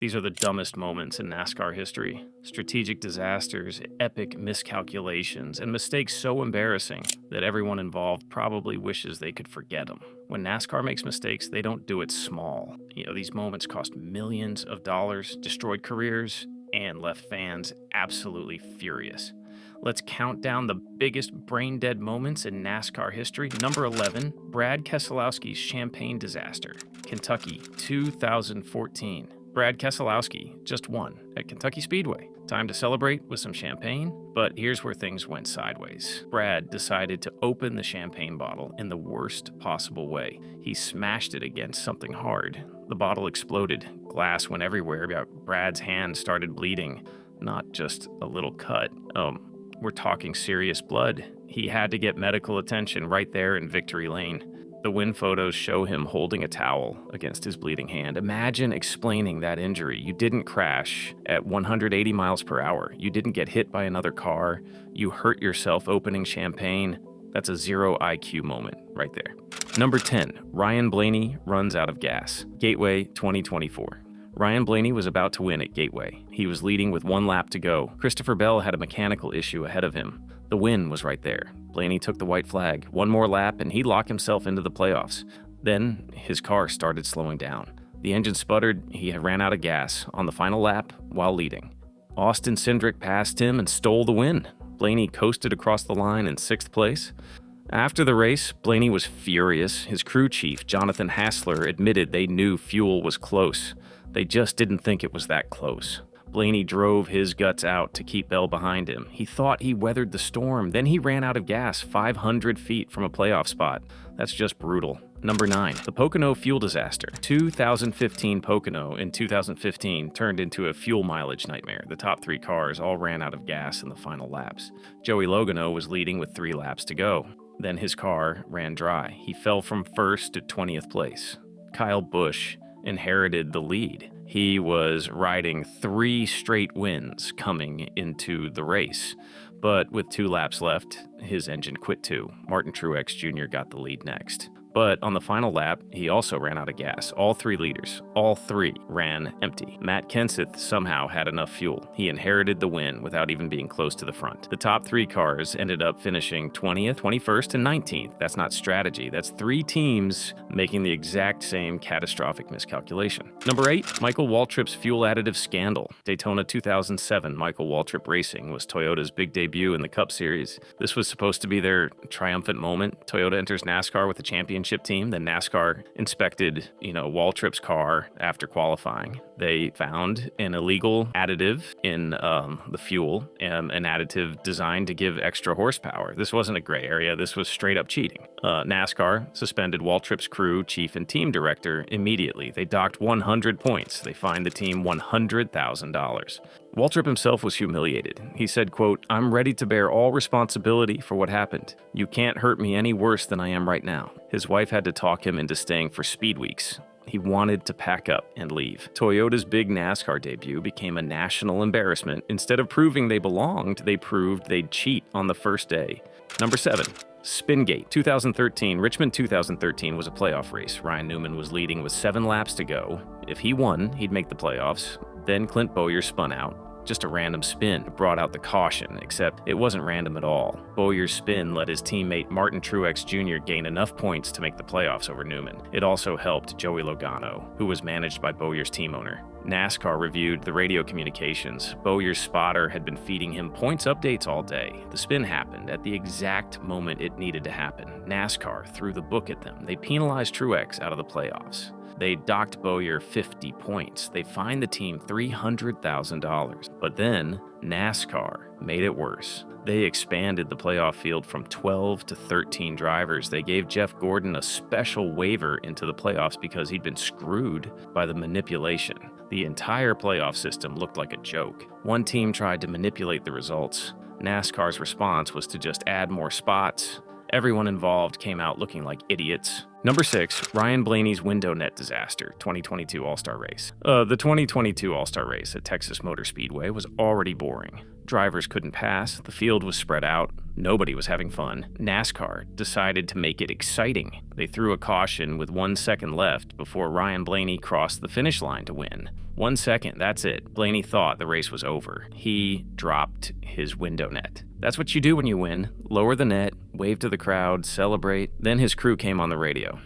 These are the dumbest moments in NASCAR history. Strategic disasters, epic miscalculations, and mistakes so embarrassing that everyone involved probably wishes they could forget them. When NASCAR makes mistakes, they don't do it small. These moments cost millions of dollars, destroyed careers, and left fans absolutely furious. Let's count down the biggest brain-dead moments in NASCAR history. Number 11, Brad Keselowski's Champagne disaster, Kentucky, 2014. Brad Keselowski just won at Kentucky Speedway. Time to celebrate with some champagne, but here's where things went sideways. Brad decided to open the champagne bottle in the worst possible way. He smashed it against something hard. The bottle exploded. Glass went everywhere. Brad's hand started bleeding. Not just a little cut. We're talking serious blood. He had to get medical attention right there in Victory Lane. The win photos show him holding a towel against his bleeding hand. Imagine explaining that injury. You didn't crash at 180 miles per hour. You didn't get hit by another car. You hurt yourself opening champagne. That's a zero IQ moment right there. Number 10, Ryan Blaney runs out of gas. Gateway 2024. Ryan Blaney was about to win at Gateway. He was leading with 1 lap to go. Christopher Bell had a mechanical issue ahead of him. The win was right there. Blaney took the white flag. 1 more lap and he'd lock himself into the playoffs. Then his car started slowing down. The engine sputtered. He had ran out of gas on the final lap while leading. Austin Cindric passed him and stole the win. Blaney coasted across the line in 6th place. After the race, Blaney was furious. His crew chief, Jonathan Hassler, admitted they knew fuel was close. They just didn't think it was that close. Blaney drove his guts out to keep Bell behind him. He thought he weathered the storm. Then he ran out of gas 500 feet from a playoff spot. That's just brutal. Number 9, the Pocono fuel disaster. 2015 Pocono in 2015 turned into a fuel mileage nightmare. The top 3 cars all ran out of gas in the final laps. Joey Logano was leading with 3 laps to go. Then his car ran dry. He fell from 1st to 20th place. Kyle Busch inherited the lead. He was riding 3 straight wins coming into the race. But with 2 laps left, his engine quit too. Martin Truex Jr. got the lead next. But on the final lap, he also ran out of gas. All 3 leaders, all 3 ran empty. Matt Kenseth somehow had enough fuel. He inherited the win without even being close to the front. The top 3 cars ended up finishing 20th, 21st, and 19th. That's not strategy. That's 3 teams making the exact same catastrophic miscalculation. Number 8, Michael Waltrip's fuel additive scandal. Daytona 2007 Michael Waltrip Racing was Toyota's big debut in the Cup Series. This was supposed to be their triumphant moment. Toyota enters NASCAR with a championship team. Then NASCAR inspected, Waltrip's car after qualifying. They found an illegal additive in the fuel, an additive designed to give extra horsepower. This wasn't a gray area. This was straight up cheating. NASCAR suspended Waltrip's crew, chief, and team director immediately. They docked 100 points. They fined the team $100,000. Waltrip himself was humiliated. He said, quote, "I'm ready to bear all responsibility for what happened. You can't hurt me any worse than I am right now." His wife had to talk him into staying for speed weeks. He wanted to pack up and leave. Toyota's big NASCAR debut became a national embarrassment. Instead of proving they belonged, they proved they'd cheat on the first day. Number 7. Spingate 2013. Richmond 2013 was a playoff race. Ryan Newman was leading with 7 laps to go. If he won, he'd make the playoffs. Then Clint Bowyer spun out. Just a random spin brought out the caution, except it wasn't random at all. Bowyer's spin let his teammate Martin Truex Jr. gain enough points to make the playoffs over Newman. It also helped Joey Logano, who was managed by Bowyer's team owner. NASCAR reviewed the radio communications. Bowyer's spotter had been feeding him points updates all day. The spin happened at the exact moment it needed to happen. NASCAR threw the book at them. They penalized Truex out of the playoffs. They docked Bowyer 50 points. They fined the team $300,000. But then, NASCAR made it worse. They expanded the playoff field from 12 to 13 drivers. They gave Jeff Gordon a special waiver into the playoffs because he'd been screwed by the manipulation. The entire playoff system looked like a joke. One team tried to manipulate the results. NASCAR's response was to just add more spots Everyone involved came out looking like idiots. Number 6, Ryan Blaney's window net disaster, 2022 All-Star Race. The 2022 All-Star Race at Texas Motor Speedway was already boring. Drivers couldn't pass, the field was spread out, nobody was having fun. NASCAR decided to make it exciting. They threw a caution with 1 second left before Ryan Blaney crossed the finish line to win. 1 second, that's it. Blaney thought the race was over. He dropped his window net. That's what you do when you win. Lower the net, wave to the crowd, celebrate. Then his crew came on the radio.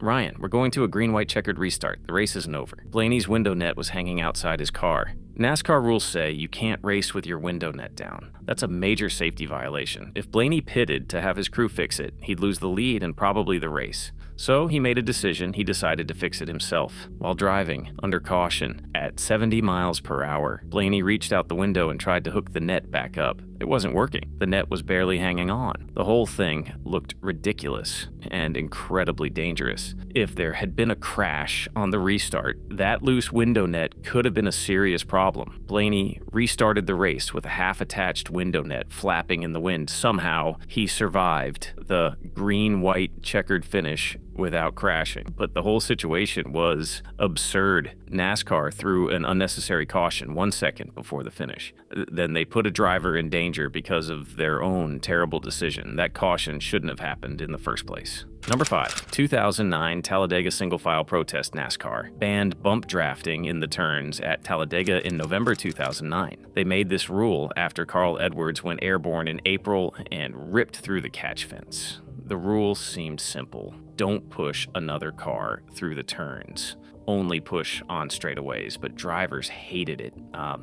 Ryan, we're going to a green-white checkered restart. The race isn't over. Blaney's window net was hanging outside his car. NASCAR rules say you can't race with your window net down. That's a major safety violation. If Blaney pitted to have his crew fix it, he'd lose the lead and probably the race. So he made a decision. He decided to fix it himself. While driving, under caution, at 70 miles per hour, Blaney reached out the window and tried to hook the net back up. It wasn't working. The net was barely hanging on. The whole thing looked ridiculous and incredibly dangerous. If there had been a crash on the restart, that loose window net could have been a serious problem. Blaney restarted the race with a half-attached window net flapping in the wind. Somehow, he survived the green-white checkered finish without crashing. But the whole situation was absurd. NASCAR threw an unnecessary caution 1 second before the finish. Then they put a driver in danger because of their own terrible decision. That caution shouldn't have happened in the first place. Number 5, 2009 Talladega single-file protest NASCAR banned bump drafting in the turns at Talladega in November 2009. They made this rule after Carl Edwards went airborne in April and ripped through the catch fence. The rule seemed simple. Don't push another car through the turns. Only push on straightaways, but drivers hated it.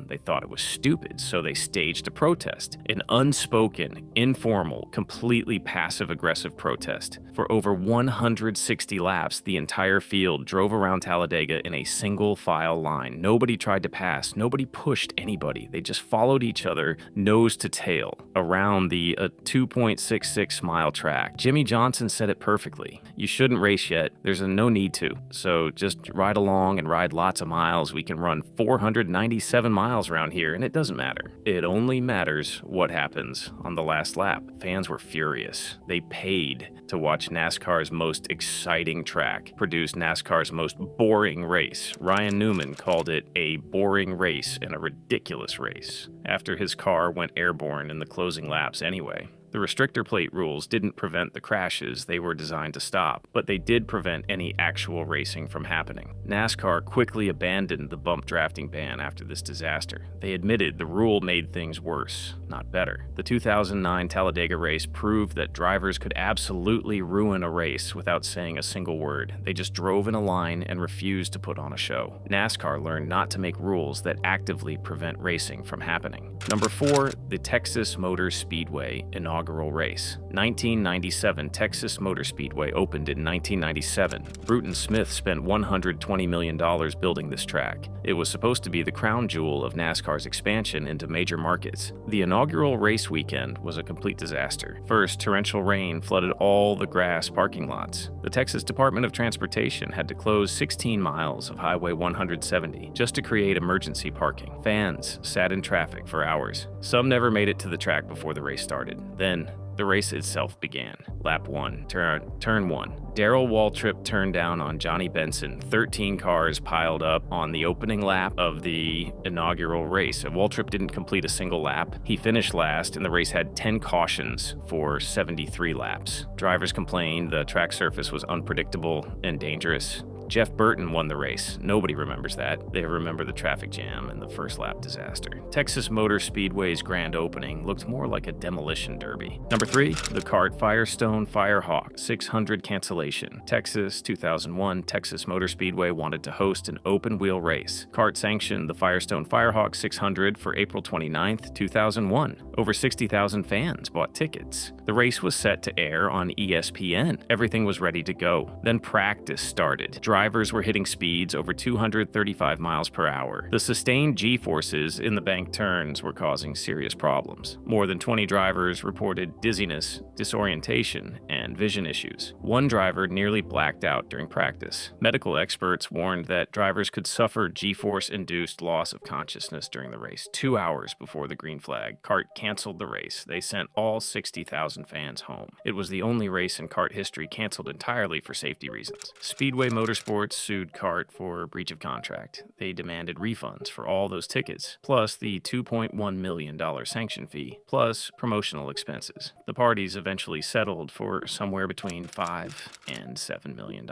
They thought it was stupid, so they staged a protest. An unspoken, informal, completely passive-aggressive protest. For over 160 laps, the entire field drove around Talladega in a single-file line. Nobody tried to pass. Nobody pushed anybody. They just followed each other nose to tail around the 2.66-mile track. Jimmy Johnson said it perfectly. You shouldn't race yet. There's no need to. So just ride along and ride lots of miles. We can run 497 miles around here, and it doesn't matter. It only matters what happens on the last lap. Fans were furious. They paid to watch NASCAR's most exciting track produce NASCAR's most boring race. Ryan Newman called it a boring race and a ridiculous race after his car went airborne in the closing laps anyway. The restrictor plate rules didn't prevent the crashes they were designed to stop, but they did prevent any actual racing from happening. NASCAR quickly abandoned the bump drafting ban after this disaster. They admitted the rule made things worse, not better. The 2009 Talladega race proved that drivers could absolutely ruin a race without saying a single word. They just drove in a line and refused to put on a show. NASCAR learned not to make rules that actively prevent racing from happening. Number 4, the Texas Motor Speedway inaugural race. 1997 Texas Motor Speedway opened in 1997. Bruton Smith spent $120 million building this track. It was supposed to be the crown jewel of NASCAR's expansion into major markets. The inaugural race weekend was a complete disaster. First, torrential rain flooded all the grass parking lots. The Texas Department of Transportation had to close 16 miles of Highway 170 just to create emergency parking. Fans sat in traffic for hours. Some never made it to the track before the race started. Then, the race itself began. Lap 1, turn 1. Darrell Waltrip turned down on Johnny Benson. 13 cars piled up on the opening lap of the inaugural race. Waltrip didn't complete a single lap. He finished last, and the race had 10 cautions for 73 laps. Drivers complained the track surface was unpredictable and dangerous. Jeff Burton won the race. Nobody remembers that. They remember the traffic jam and the first lap disaster. Texas Motor Speedway's grand opening looked more like a demolition derby. Number 3, the kart Firestone Firehawk 600 cancellation. Texas, 2001, Texas Motor Speedway wanted to host an open-wheel race. Kart sanctioned the Firestone Firehawk 600 for April 29, 2001. Over 60,000 fans bought tickets. The race was set to air on ESPN. Everything was ready to go. Then practice started. Drivers were hitting speeds over 235 miles per hour. The sustained G-forces in the bank turns were causing serious problems. More than 20 drivers reported dizziness, disorientation, and vision issues. One driver nearly blacked out during practice. Medical experts warned that drivers could suffer G-force-induced loss of consciousness during the race. 2 hours before the green flag, CART canceled the race. They sent all 60,000 fans home. It was the only race in CART history canceled entirely for safety reasons. Speedway Motorsports sued CART for breach of contract. They demanded refunds for all those tickets, plus the $2.1 million sanction fee, plus promotional expenses. The parties eventually settled for somewhere between $5 and $7 million.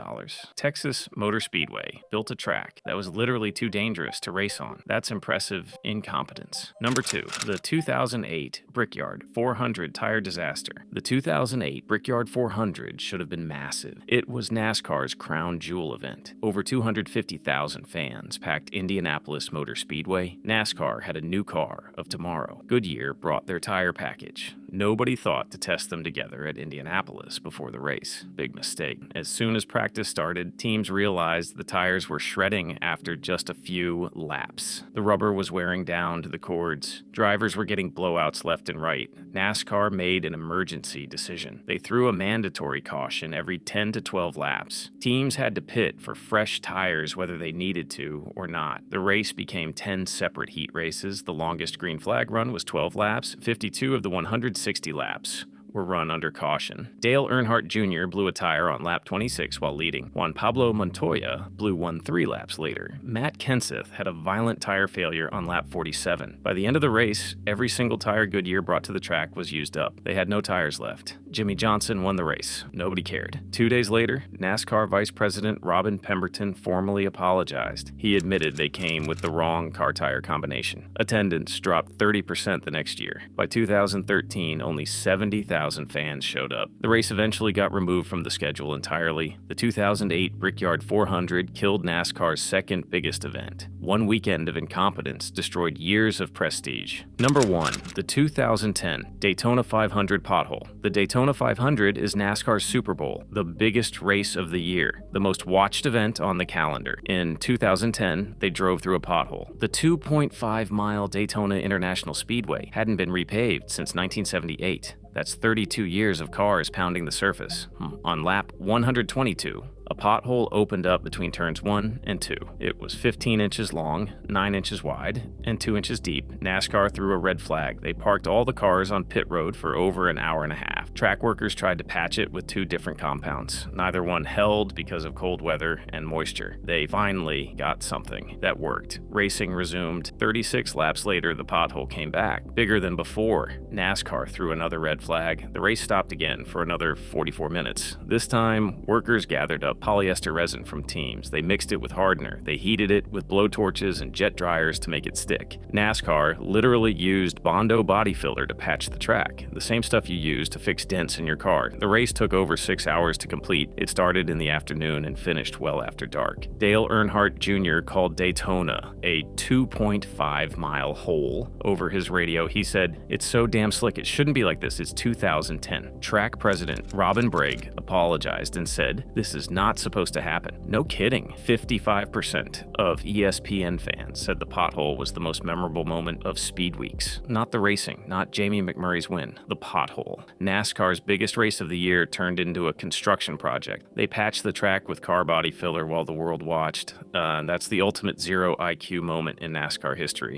Texas Motor Speedway built a track that was literally too dangerous to race on. That's impressive incompetence. Number 2, the 2008 Brickyard 400 tire disaster. The 2008 Brickyard 400 should have been massive. It was NASCAR's crown jewel event. Over 250,000 fans packed Indianapolis Motor Speedway. NASCAR had a new car of tomorrow. Goodyear brought their tire package. Nobody thought to test them together at Indianapolis before the race. Big mistake. As soon as practice started, teams realized the tires were shredding after just a few laps. The rubber was wearing down to the cords. Drivers were getting blowouts left and right. NASCAR made an emergency decision. They threw a mandatory caution every 10 to 12 laps. Teams had to pit for fresh tires whether they needed to or not. The race became 10 separate heat races. The longest green flag run was 12 laps. 52 of the 160 laps were run under caution. Dale Earnhardt Jr. blew a tire on lap 26 while leading. Juan Pablo Montoya blew one 3 laps later. Matt Kenseth had a violent tire failure on lap 47. By the end of the race, every single tire Goodyear brought to the track was used up. They had no tires left. Jimmy Johnson won the race. Nobody cared. 2 days later, NASCAR Vice President Robin Pemberton formally apologized. He admitted they came with the wrong car tire combination. Attendance dropped 30% the next year. By 2013, only 70,000 fans showed up. The race eventually got removed from the schedule entirely. The 2008 Brickyard 400 killed NASCAR's second biggest event. One weekend of incompetence destroyed years of prestige. Number 1, the 2010 Daytona 500 pothole. The Daytona 500 is NASCAR's Super Bowl, the biggest race of the year, the most watched event on the calendar. In 2010, they drove through a pothole. The 2.5-mile Daytona International Speedway hadn't been repaved since 1978. That's 32 years of cars pounding the surface. On lap 122, a pothole opened up between turns 1 and 2. It was 15 inches long, 9 inches wide, and 2 inches deep. NASCAR threw a red flag. They parked all the cars on pit road for over an hour and a half. Track workers tried to patch it with 2 different compounds. Neither one held because of cold weather and moisture. They finally got something that worked. Racing resumed. 36 laps later, the pothole came back, bigger than before. NASCAR threw another red flag. The race stopped again for another 44 minutes. This time, workers gathered up polyester resin from teams. They mixed it with hardener. They heated it with blowtorches and jet dryers to make it stick. NASCAR literally used Bondo body filler to patch the track, the same stuff you use to fix dents in your car. The race took over 6 hours to complete. It started in the afternoon and finished well after dark. Dale Earnhardt Jr. called Daytona a 2.5-mile hole. Over his radio, he said, "It's so damn slick, it shouldn't be like this. It's 2010. Track president Robin Bragg apologized and said, "This is not supposed to happen." No kidding. 55% of ESPN fans said the pothole was the most memorable moment of Speed Weeks. Not the racing, not Jamie McMurray's win, the pothole. NASCAR's biggest race of the year turned into a construction project. They patched the track with car body filler while the world watched. That's the ultimate zero IQ moment in NASCAR history.